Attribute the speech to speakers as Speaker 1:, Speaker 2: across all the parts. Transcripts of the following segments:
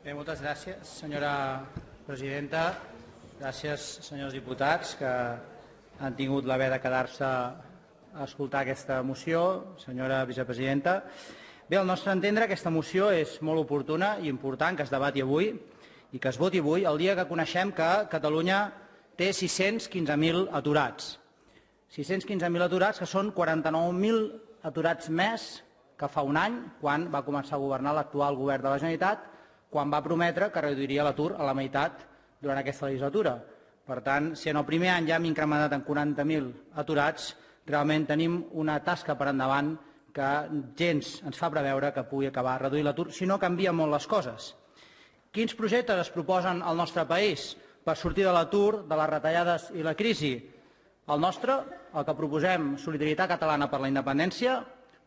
Speaker 1: Bé, moltes gràcies, senyora presidenta. Gràcies, senyors diputats, que han tingut l'haver de quedar-se a escoltar aquesta moció. Senyora vicepresidenta, bé, al nostre entendre, aquesta moció és molt oportuna i important que es debati avui i que es voti avui, el dia que coneixem que Catalunya té 615.000 aturats. 615.000 aturats, que són 49.000 aturats més que fa un any, quan va començar a governar l'actual govern de la Generalitat, quan va prometre que reduiria l'atur a la meitat durant aquesta legislatura. Per tant, si en el primer any ja hem incrementat en 40.000 aturats, realment tenim una tasca per endavant que gens ens fa preveure que pugui acabar reduint l'atur si no canvien molt les coses. Quins projectes es proposen al nostre país per sortir de l'atur, de les retallades i la crisi? El nostre, el que proposem, Solidaritat Catalana per la Independència,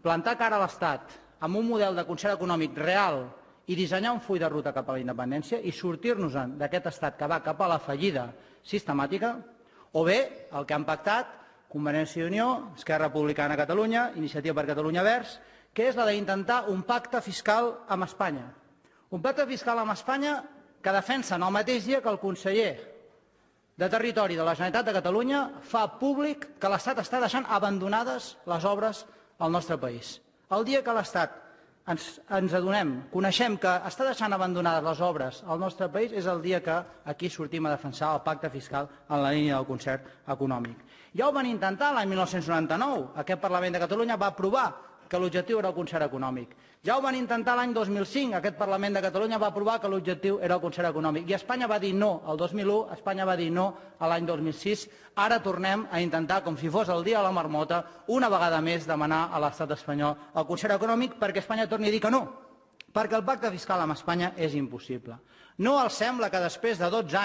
Speaker 1: plantar cara a l'Estat amb un model de concert econòmic real i dissenyar un full de ruta cap a la independència i sortir-nos-en d'aquest estat que va cap a la fallida sistemàtica, o bé el que han pactat Convergència i Unió, Esquerra Republicana de Catalunya, Iniciativa per Catalunya Verds, que és la d'intentar un pacte fiscal amb Espanya. Un pacte fiscal amb Espanya que defensen el mateix dia que el conseller de Territori de la Generalitat de Catalunya fa públic que l'Estat està deixant abandonades les obres al nostre país. El dia que l'Estat ens adonem, coneixem que està deixant abandonades les obres al nostre país és el dia que aquí sortim a defensar el pacte fiscal en la línia del concert econòmic. Ja ho van intentar l'any 1999. Aquest Parlament de Catalunya va aprovar que l'objectiu era el concert econòmic. Ja ho van intentar l'any 2005. Aquest Parlament de Catalunya va aprovar que l'objectiu era el concert econòmic. I Espanya va dir no el 2001, Espanya va dir no l'any 2006. Ara tornem a intentar, com si fos el dia de la marmota, una vegada més demanar a l'estat espanyol el concert econòmic perquè Espanya torni a dir que no, perquè el pacte fiscal amb Espanya és impossible. No els sembla que després de 12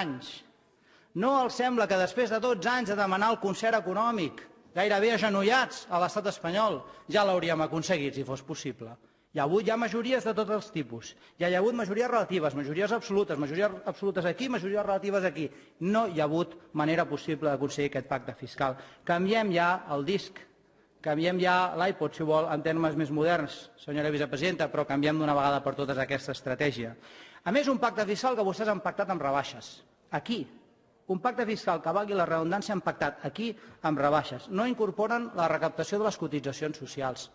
Speaker 1: anys de demanar el concert econòmic, gairebé agenollats a l'estat espanyol, ja l'hauríem aconseguit si fos possible. Hi ha hagut majories de tots els tipus. Ja hi ha hagut majories relatives, majories absolutes aquí, majories relatives aquí. No hi ha hagut manera possible d'aconseguir aquest pacte fiscal. Canviem ja el disc, canviem ja l'iPod, si vol, en termes més moderns, senyora vicepresidenta, però canviem d'una vegada per totes aquesta estratègia. A més, un pacte fiscal que vostès han pactat amb rebaixes. Aquí. Un pacte fiscal que valgui la redundància han pactat aquí amb rebaixes. No incorporen la recaptació de les cotitzacions socials.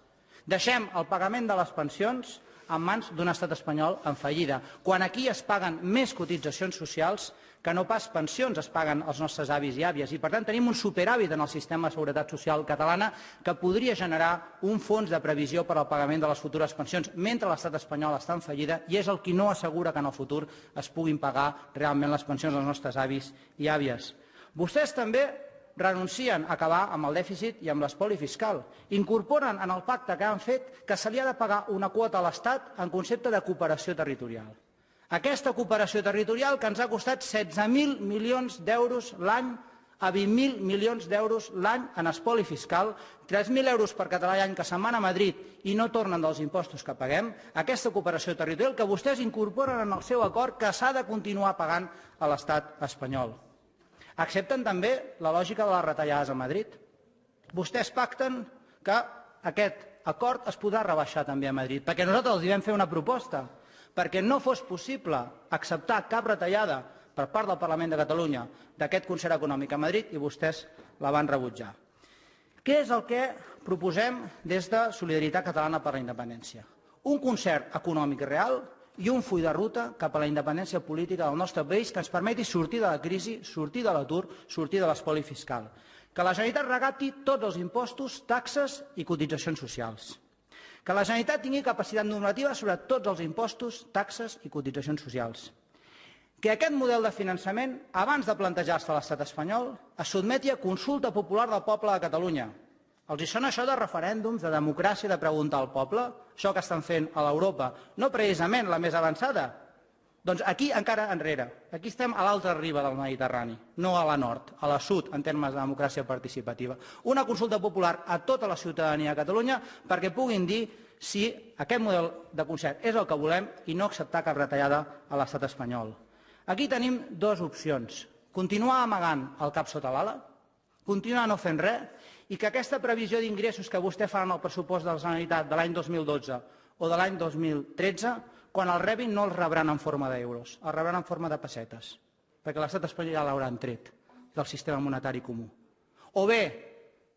Speaker 1: Deixem el pagament de les pensions en mans d'un estat espanyol en fallida, quan aquí es paguen més cotitzacions socials que no pas pensions es paguen als nostres avis i àvies. I, per tant, tenim un superàvit en el sistema de seguretat social catalana que podria generar un fons de previsió per al pagament de les futures pensions, mentre l'estat espanyol està en fallida i és el qui no assegura que en el futur es puguin pagar realment les pensions als nostres avis i àvies. Vostès també renuncien a acabar amb el dèficit i amb l'espoli fiscal. Incorporen en el pacte que han fet que se li ha de pagar una quota a l'Estat en concepte de cooperació territorial. Aquesta cooperació territorial que ens ha costat 16.000 milions d'euros l'any a 20.000 milions d'euros l'any en espoli fiscal, 3.000 euros per català l'any que se'n van a Madrid i no tornen dels impostos que paguem, aquesta cooperació territorial que vostès incorporen en el seu acord que s'ha de continuar pagant a l'estat espanyol. Accepten també la lògica de les retallades a Madrid. Vostès pacten que aquest acord es podrà rebaixar també a Madrid, perquè nosaltres els vam fer una proposta, perquè no fos possible acceptar cap retallada per part del Parlament de Catalunya d'aquest concert econòmic a Madrid i vostès la van rebutjar. Què és el que proposem des de Solidaritat Catalana per la Independència? Un concert econòmic real i un full de ruta cap a la independència política del nostre país que ens permeti sortir de la crisi, sortir de l'atur, sortir de l'espoli fiscal. Que la Generalitat recapti tots els impostos, taxes i cotitzacions socials. Que la Generalitat tingui capacitat normativa sobre tots els impostos, taxes i cotitzacions socials. Que aquest model de finançament, abans de plantejar-se a l'estat espanyol, es sotmeti a consulta popular del poble de Catalunya. Els hi sona això de referèndums, de democràcia, de preguntar al poble? Això que estan fent a l'Europa, no precisament la més avançada? Doncs aquí encara enrere. Aquí estem a l'altra riba del Mediterrani, no a la nord, a la sud, en termes de democràcia participativa. Una consulta popular a tota la ciutadania de Catalunya perquè puguin dir si aquest model de concert és el que volem i no acceptar cap retallada a l'estat espanyol. Aquí tenim dues opcions. Continuar amagant el cap sota l'ala, continuar no fent res, i que aquesta previsió d'ingressos que vostè fa en el pressupost de la Generalitat de l'any 2012 o de l'any 2013 quan els rebin no els rebran en forma d'euros, els rebran en forma de pessetes, perquè l'estat espanyol ja l'hauran tret del sistema monetari comú. O bé,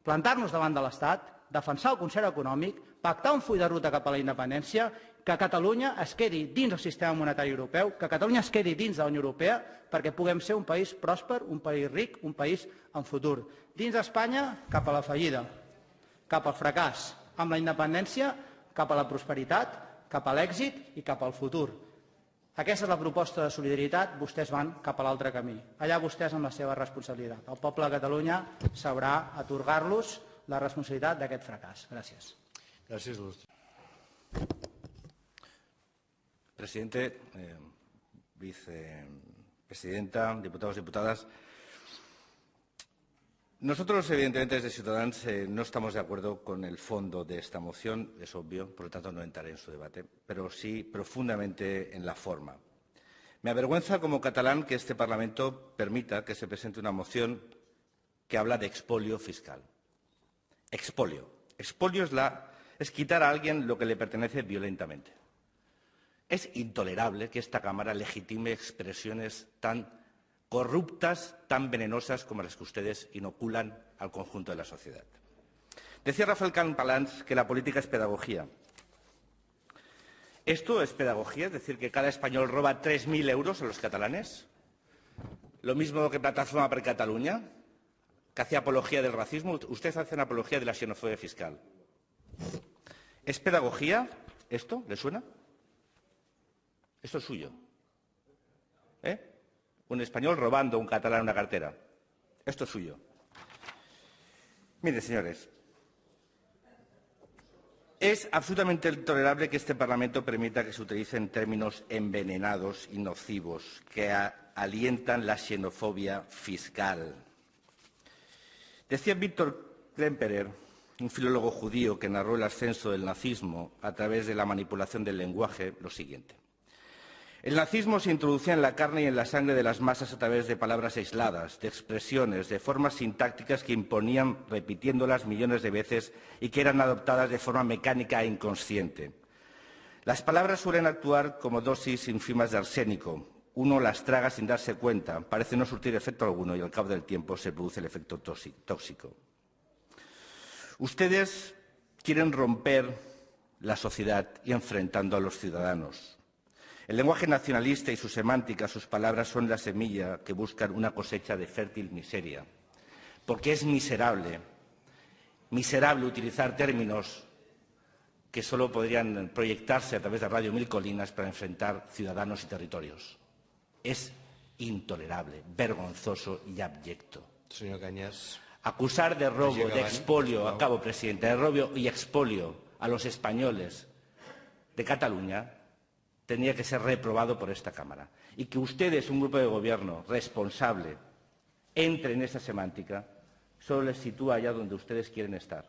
Speaker 1: plantar-nos davant de l'Estat, defensar el concert econòmic, pactar un full de ruta cap a la independència, que Catalunya es quedi dins del sistema monetari europeu, que Catalunya es quedi dins de la Unió Europea, perquè puguem ser un país pròsper, un país ric, un país en futur. Dins d'Espanya, cap a la fallida, cap al fracàs. Amb la independència, cap a la prosperitat, cap a l'èxit i cap al futur. Aquesta és la proposta de solidaritat, vostès van cap a l'altre camí. Allà vostès amb la seva responsabilitat. El poble de Catalunya sabrà atorgar-los la responsabilitat d'aquest fracàs. Gràcies.
Speaker 2: Gràcies, il·lustre.
Speaker 3: Presidente, vicepresidenta, diputados, diputadas. Nosotros, evidentemente, desde Ciudadanos no estamos de acuerdo con el fondo de esta moción, es obvio, por lo tanto no entraré en su debate, pero sí profundamente en la forma. Me avergüenza como catalán que este Parlamento permita que se presente una moción que habla de expolio fiscal. Expolio. Expolio es quitar a alguien lo que le pertenece violentamente. Es intolerable que esta Cámara legitime expresiones tan corruptas, tan venenosas como las que ustedes inoculan al conjunto de la sociedad. Decía Rafael Campalans que la política es pedagogía. ¿Esto es pedagogía? ¿Es decir, que cada español roba 3.000 euros a los catalanes? ¿Lo mismo que Plataforma per Catalunya, que hacía apología del racismo? Usted hace una apología de la xenofobia fiscal. ¿Es pedagogía esto? ¿Le suena? Esto es suyo. Un español robando a un catalán una cartera. Esto es suyo. Mire, señores, es absolutamente intolerable que este Parlamento permita que se utilicen términos envenenados y nocivos que alientan la xenofobia fiscal. Decía Víctor Klemperer, un filólogo judío que narró el ascenso del nazismo a través de la manipulación del lenguaje, lo siguiente. El nazismo se introducía en la carne y en la sangre de las masas a través de palabras aisladas, de expresiones, de formas sintácticas que imponían repitiéndolas millones de veces y que eran adoptadas de forma mecánica e inconsciente. Las palabras suelen actuar como dosis ínfimas de arsénico. Uno las traga sin darse cuenta, parece no surtir efecto alguno y al cabo del tiempo se produce el efecto tóxico. Ustedes quieren romper la sociedad y enfrentando a los ciudadanos. El lenguaje nacionalista y su semántica, sus palabras, son la semilla que buscan una cosecha de fértil miseria. Porque es miserable utilizar términos que solo podrían proyectarse a través de Radio Mil Colinas para enfrentar ciudadanos y territorios. Es intolerable, vergonzoso y abyecto.
Speaker 2: Señor Cañas.
Speaker 3: Acusar de robo, de expolio, acabo, presidente, de robo y expolio a los españoles de Cataluña tendría que ser reprobado por esta Cámara. Y que ustedes, un grupo de gobierno responsable, entre en esa semántica, solo les sitúa allá donde ustedes quieren estar,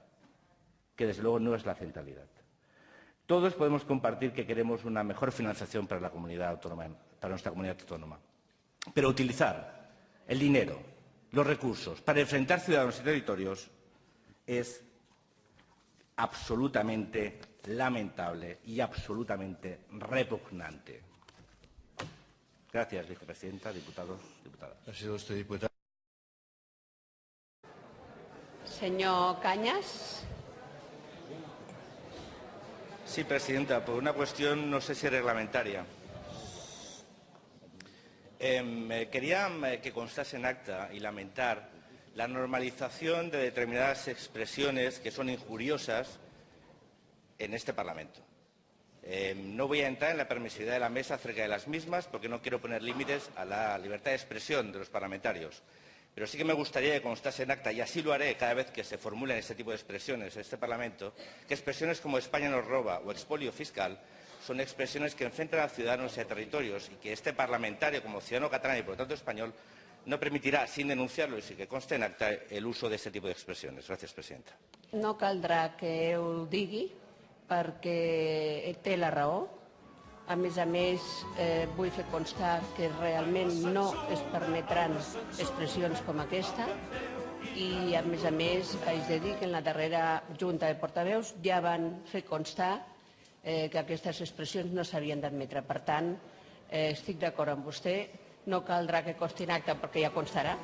Speaker 3: que desde luego no es la centralidad. Todos podemos compartir que queremos una mejor financiación para la comunidad autónoma, para nuestra comunidad autónoma. Pero utilizar el dinero, los recursos, para enfrentar ciudadanos y territorios es absolutamente lamentable y absolutamente repugnante. Gracias, vicepresidenta, diputados, diputadas.
Speaker 2: Gracias a usted, diputado.
Speaker 4: Señor Cañas.
Speaker 3: Sí, presidenta, por una cuestión no sé si reglamentaria. Quería que constase en acta y lamentar la normalización de determinadas expresiones que son injuriosas en este Parlamento. No voy a entrar en la permisividad de la mesa acerca de las mismas porque no quiero poner límites a la libertad de expresión de los parlamentarios. Pero sí que me gustaría que constase en acta, y así lo haré cada vez que se formulen este tipo de expresiones en este Parlamento, que expresiones como España nos roba o expolio fiscal son expresiones que enfrentan a ciudadanos y a territorios y que este parlamentario, como ciudadano catalán y por lo tanto español, no permitirá, sin denunciarlo y sin que conste en acta, el uso de este tipo de expresiones. Gracias, presidenta.
Speaker 4: No caldrà que ho digui perquè té la raó. A més, vull fer constar que realment no es permetran expressions com aquesta i, a més, haig de dir que en la darrera Junta de Portaveus ja van fer constar que aquestes expressions no s'havien d'admetre. Per tant, estic d'acord amb vostè, no caldrà que consti en acta perquè ja constarà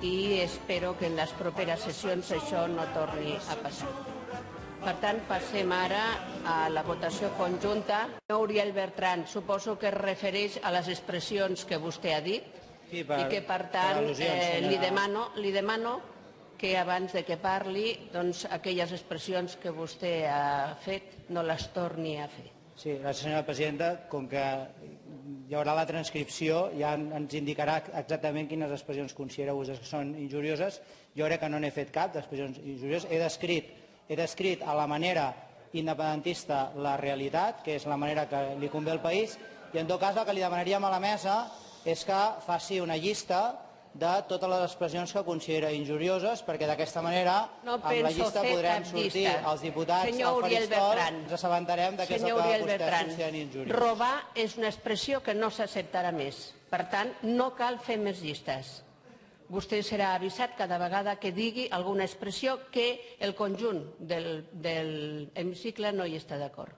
Speaker 4: i espero que en les properes sessions això no torni a passar. Per tant, passem ara a la votació conjunta. Uriel Bertran, suposo que es refereix a les expressions que vostè ha dit i que, per tant, li demano que abans de que parli, doncs, aquelles expressions que vostè ha fet no les torni a fer.
Speaker 1: Sí, gràcies, senyora presidenta. Com que hi haurà la transcripció, ja ens indicarà exactament quines expressions considera vostè que són injurioses. Jo crec que no n'he fet cap d'expressions injurioses. He descrit a la manera independentista la realitat, que és la manera que li convé al país, i en tot cas el que li demanaríem a la mesa és que faci una llista de totes les expressions que considera injurioses, perquè d'aquesta manera amb la llista podrem sortir els diputats al faristol, ens assabentarem que és el que vostès consideren injuriós.
Speaker 4: Robar és una expressió que no s'acceptarà més. Per tant, no cal fer més llistes. Vostè serà avisat cada vegada que digui alguna expressió que el conjunt de l'hemicicle no hi està d'acord.